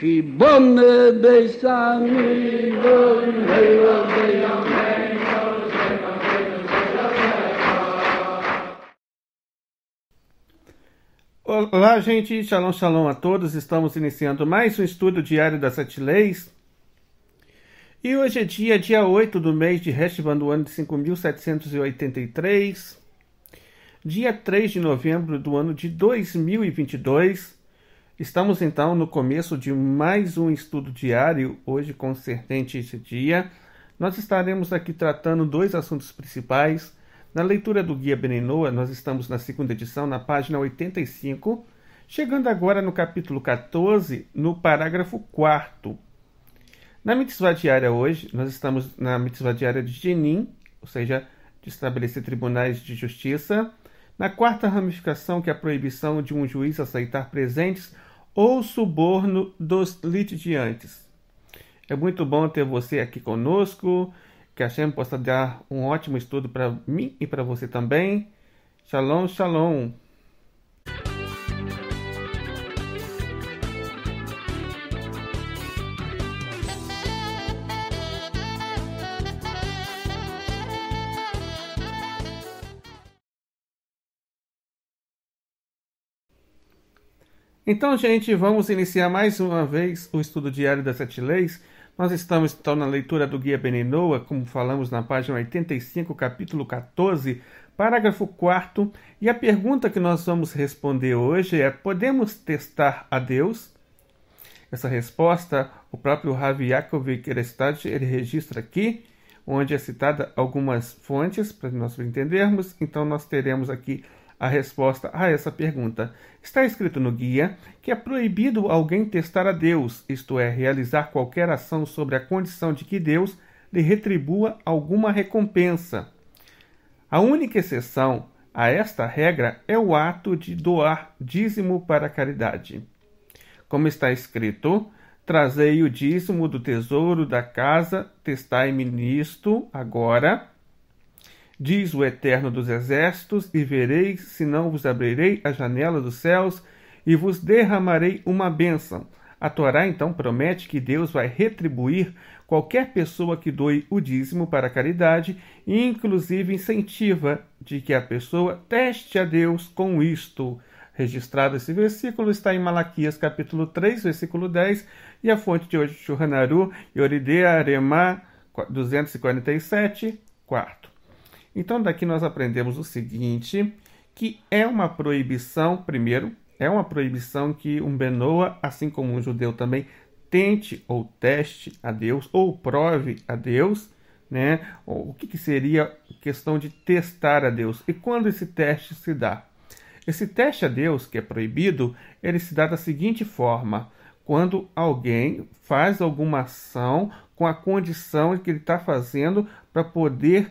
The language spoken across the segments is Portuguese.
Shibone Besami Olá, gente. Shalom, shalom a todos. Estamos iniciando mais um estudo diário das 7 leis. E hoje é dia 8 do mês de Heshvan do ano de 5.783, dia 3 de novembro do ano de 2022. Estamos então no começo de mais um estudo diário, hoje concernente esse dia. Nós estaremos aqui tratando dois assuntos principais. Na leitura do Guia Beninoa, nós estamos na segunda edição, na página 85, chegando agora no capítulo 14, no parágrafo 4º. Na mitzvah diária hoje, nós estamos na mitzvah diária de Jenim, ou seja, de estabelecer tribunais de justiça, na quarta ramificação, que é a proibição de um juiz aceitar presentes ou suborno dos litigiantes. É muito bom ter você aqui conosco. Que a Hashem possa dar um ótimo estudo para mim e para você também. Shalom, shalom. Então, gente, vamos iniciar mais uma vez o estudo diário das 7 leis. Nós estamos, então, na leitura do Guia Beninoa, como falamos na página 85, capítulo 14, parágrafo 4º. E a pergunta que nós vamos responder hoje é: podemos testar a Deus? Essa resposta, o próprio Rav Yaakov Kerestad, ele registra aqui, onde é citada algumas fontes, para nós entendermos. Então, nós teremos aqui a resposta a essa pergunta. Está escrito no guia que é proibido alguém testar a Deus, isto é, realizar qualquer ação sobre a condição de que Deus lhe retribua alguma recompensa. A única exceção a esta regra é o ato de doar dízimo para a caridade. Como está escrito: trazei o dízimo do tesouro da casa, testai-me nisto agora, diz o Eterno dos Exércitos, e vereis se não vos abrirei a janela dos céus e vos derramarei uma bênção. A Torá então promete que Deus vai retribuir qualquer pessoa que doe o dízimo para a caridade e inclusive incentiva de que a pessoa teste a Deus com isto. Registrado esse versículo está em Malaquias capítulo 3, versículo 10, e a fonte de hoje, Shulchan Aruch, Yoridea Aremá 247, 4. Então, daqui nós aprendemos o seguinte, que é uma proibição, primeiro, é uma proibição que um Benoa, assim como um judeu também, tente ou teste a Deus, ou prove a Deus, né? O que seria questão de testar a Deus? E quando esse teste se dá? Esse teste a Deus, que é proibido, ele se dá da seguinte forma: quando alguém faz alguma ação com a condição que ele está fazendo para poder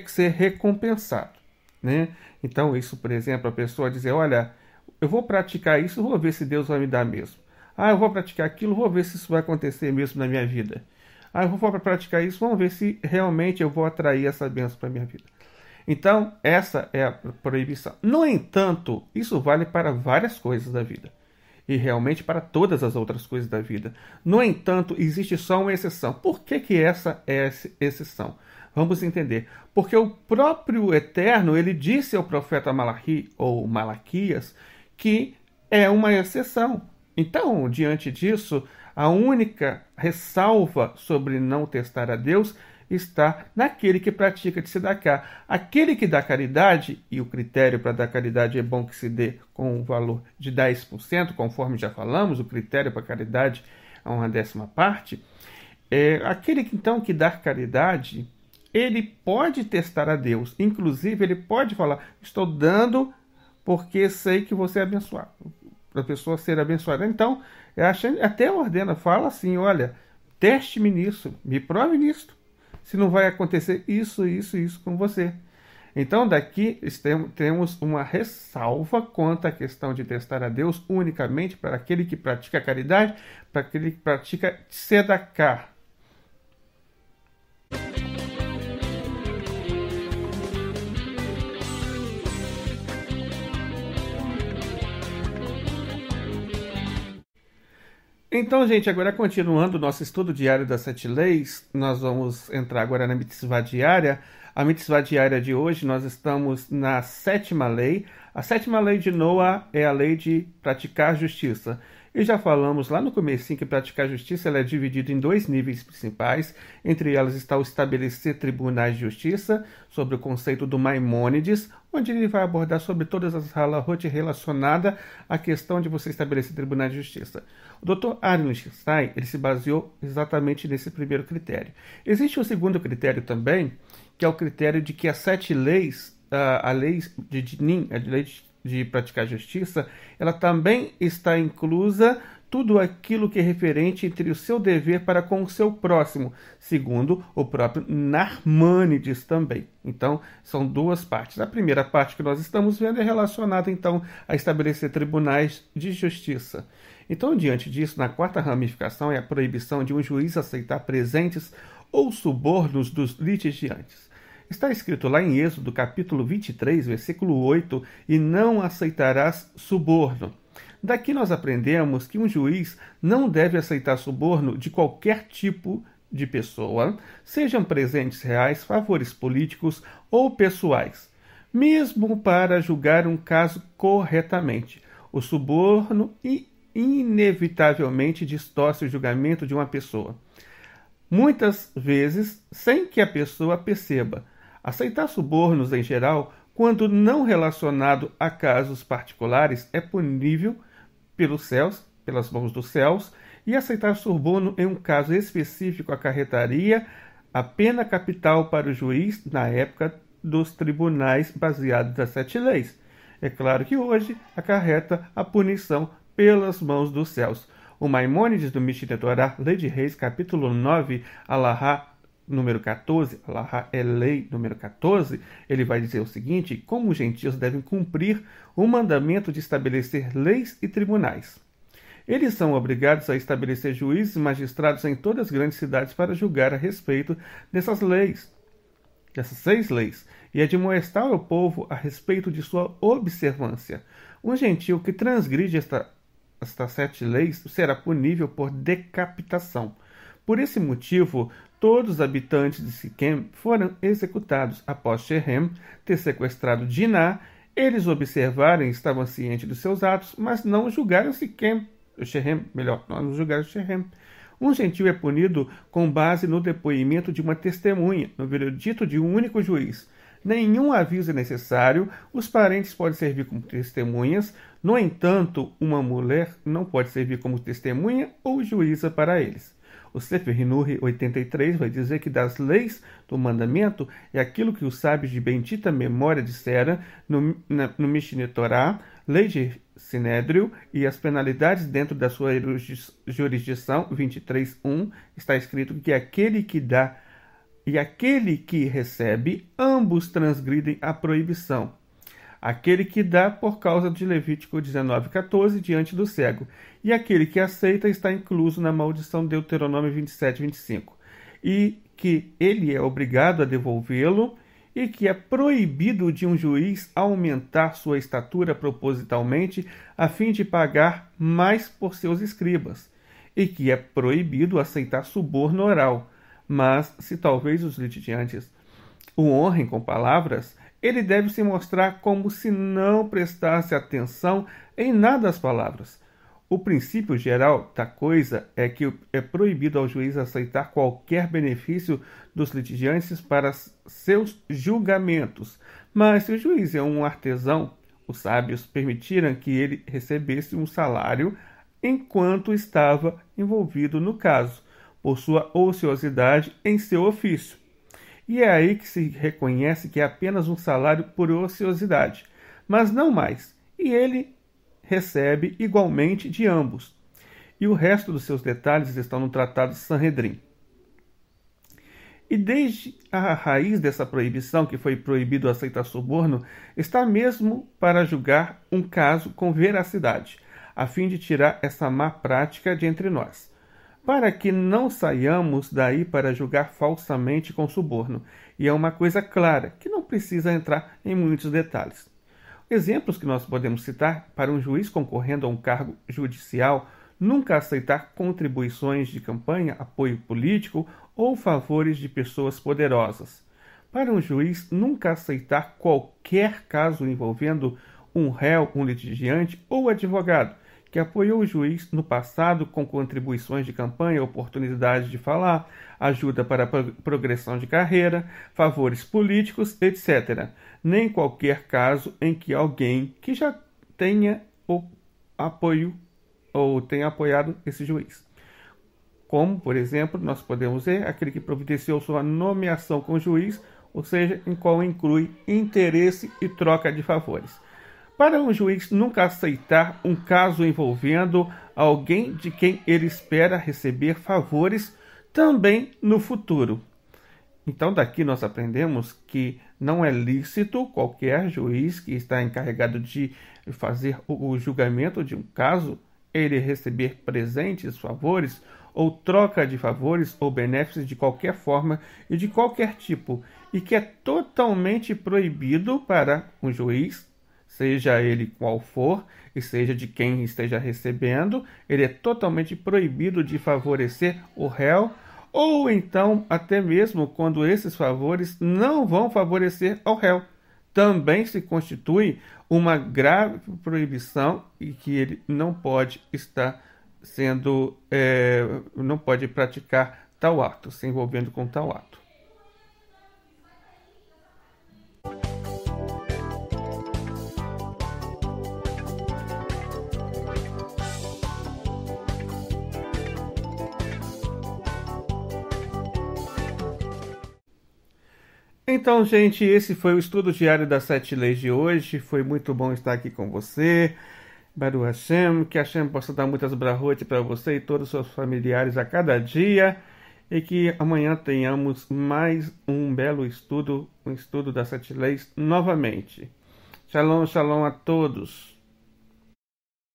ser recompensado, né? Então, isso, por exemplo, a pessoa dizer: olha, eu vou praticar isso, vou ver se Deus vai me dar mesmo. Eu vou praticar aquilo, vou ver se isso vai acontecer mesmo na minha vida. Eu vou praticar isso, vamos ver se realmente eu vou atrair essa bênção para a minha vida. Então, essa é a proibição. No entanto, isso vale para várias coisas da vida. E realmente para todas as outras coisas da vida. No entanto, existe só uma exceção. Por que essa é a exceção? Vamos entender. Porque o próprio Eterno, ele disse ao profeta Malachi, ou Malaquias, que é uma exceção. Então, diante disso, a única ressalva sobre não testar a Deus está naquele que pratica tzedakah. Aquele que dá caridade, e o critério para dar caridade é bom que se dê com um valor de 10%, conforme já falamos, o critério para caridade é 1/10 parte. Aquele então que dá caridade, ele pode testar a Deus. Inclusive, ele pode falar: estou dando porque sei que você é abençoado. Para a pessoa ser abençoada. Então, até ordena, fala assim: olha, teste-me nisso, me prove nisso. Se não vai acontecer isso com você. Então, daqui temos uma ressalva quanto à questão de testar a Deus unicamente para aquele que pratica a caridade, para aquele que pratica tzedakah. Então, gente, agora continuando o nosso estudo diário das 7 leis, nós vamos entrar agora na mitzvah diária. A mitzvah diária de hoje, nós estamos na 7ª lei. A 7ª lei de Noah é a lei de praticar justiça. E já falamos lá no comecinho que praticar justiça ela é dividida em 2 níveis principais. Entre elas está o estabelecer tribunais de justiça, sobre o conceito do Maimônides, onde ele vai abordar sobre todas as halahot relacionadas à questão de você estabelecer tribunais de justiça. O Dr. Aaron Lichtenstein, ele se baseou exatamente nesse primeiro critério. Existe um segundo critério também, que é o critério de que as 7 leis, a lei de Dinim, a lei de praticar justiça, ela também está inclusa tudo aquilo que é referente entre o seu dever para com o seu próximo, segundo o próprio Narmânides também. Então, são 2 partes. A primeira parte que nós estamos vendo é relacionada, então, a estabelecer tribunais de justiça. Então, diante disso, na 4ª ramificação é a proibição de um juiz aceitar presentes ou subornos dos litigiantes. Está escrito lá em Êxodo, capítulo 23, versículo 8, e não aceitarás suborno. Daqui nós aprendemos que um juiz não deve aceitar suborno de qualquer tipo de pessoa, sejam presentes reais, favores políticos ou pessoais, mesmo para julgar um caso corretamente. O suborno inevitavelmente distorce o julgamento de uma pessoa, muitas vezes sem que a pessoa perceba. Aceitar subornos em geral, quando não relacionado a casos particulares, é punível pelos céus, pelas mãos dos céus, e aceitar suborno em um caso específico acarretaria a pena capital para o juiz na época dos tribunais baseados nas 7 leis. É claro que hoje acarreta a punição pelas mãos dos céus. O Maimônides do Mishneh Torah, Lei de Reis, capítulo 9, Alahá número 14, Alahá é lei número 14, ele vai dizer o seguinte: como os gentios devem cumprir o mandamento de estabelecer leis e tribunais. Eles são obrigados a estabelecer juízes e magistrados em todas as grandes cidades para julgar a respeito dessas 6 leis, e admoestar ao povo a respeito de sua observância. Um gentio que transgride estas 7 leis será punível por decapitação. Por esse motivo, todos os habitantes de Siquém foram executados. Após Shechem ter sequestrado Diná, eles observaram e estavam cientes dos seus atos, mas não julgaram Shechem. Não julgaram Shechem. Um gentio é punido com base no depoimento de uma testemunha, no veredito de um único juiz. Nenhum aviso é necessário, os parentes podem servir como testemunhas, no entanto, uma mulher não pode servir como testemunha ou juíza para eles. O Sefer Hinuri 83 vai dizer que das leis do mandamento é aquilo que os sábios de bendita memória disseram no Mishneh Torah, lei de Sinédrio e as penalidades dentro da sua jurisdição, 23.1, está escrito que aquele que dá e aquele que recebe, ambos transgridem a proibição. Aquele que dá por causa de Levítico 19:14 diante do cego, e aquele que aceita está incluso na maldição de Deuteronômio 27:25, e que ele é obrigado a devolvê-lo, e que é proibido de um juiz aumentar sua estatura propositalmente a fim de pagar mais por seus escribas, e que é proibido aceitar suborno oral, mas se talvez os litigantes o honrem com palavras, ele deve se mostrar como se não prestasse atenção em nada às palavras. O princípio geral da coisa é que é proibido ao juiz aceitar qualquer benefício dos litigantes para seus julgamentos. Mas se o juiz é um artesão, os sábios permitiram que ele recebesse um salário enquanto estava envolvido no caso, por sua ociosidade em seu ofício. E é aí que se reconhece que é apenas um salário por ociosidade, mas não mais, e ele recebe igualmente de ambos. E o resto dos seus detalhes estão no Tratado de Sanhedrin. E desde a raiz dessa proibição, que foi proibido aceitar suborno, está mesmo para julgar um caso com veracidade, a fim de tirar essa má prática de entre nós, para que não saiamos daí para julgar falsamente com suborno. E é uma coisa clara, que não precisa entrar em muitos detalhes. Exemplos que nós podemos citar para um juiz concorrendo a um cargo judicial nunca aceitar contribuições de campanha, apoio político ou favores de pessoas poderosas. Para um juiz, nunca aceitar qualquer caso envolvendo um réu, um litigiante ou advogado que apoiou o juiz no passado com contribuições de campanha, oportunidade de falar, ajuda para a progressão de carreira, favores políticos, etc. Nem qualquer caso em que alguém que já tenha o apoio ou tenha apoiado esse juiz. Como, por exemplo, nós podemos ver aquele que providenciou sua nomeação como juiz, ou seja, em qual inclui interesse e troca de favores. Para um juiz nunca aceitar um caso envolvendo alguém de quem ele espera receber favores também no futuro. Então, daqui nós aprendemos que não é lícito qualquer juiz que está encarregado de fazer o julgamento de um caso, ele receber presentes, favores, ou troca de favores ou benefícios de qualquer forma e de qualquer tipo, e que é totalmente proibido para um juiz, seja ele qual for, e seja de quem esteja recebendo, ele é totalmente proibido de favorecer o réu, ou então até mesmo quando esses favores não vão favorecer ao réu. Também se constitui uma grave proibição e que ele não pode estar sendo, não pode praticar tal ato, se envolvendo com tal ato. Então, gente, esse foi o estudo diário das 7 leis de hoje. Foi muito bom estar aqui com você. Baruch Hashem, que Hashem possa dar muitas brahot para você e todos os seus familiares a cada dia. E que amanhã tenhamos mais um belo estudo, um estudo das 7 leis novamente. Shalom, shalom a todos.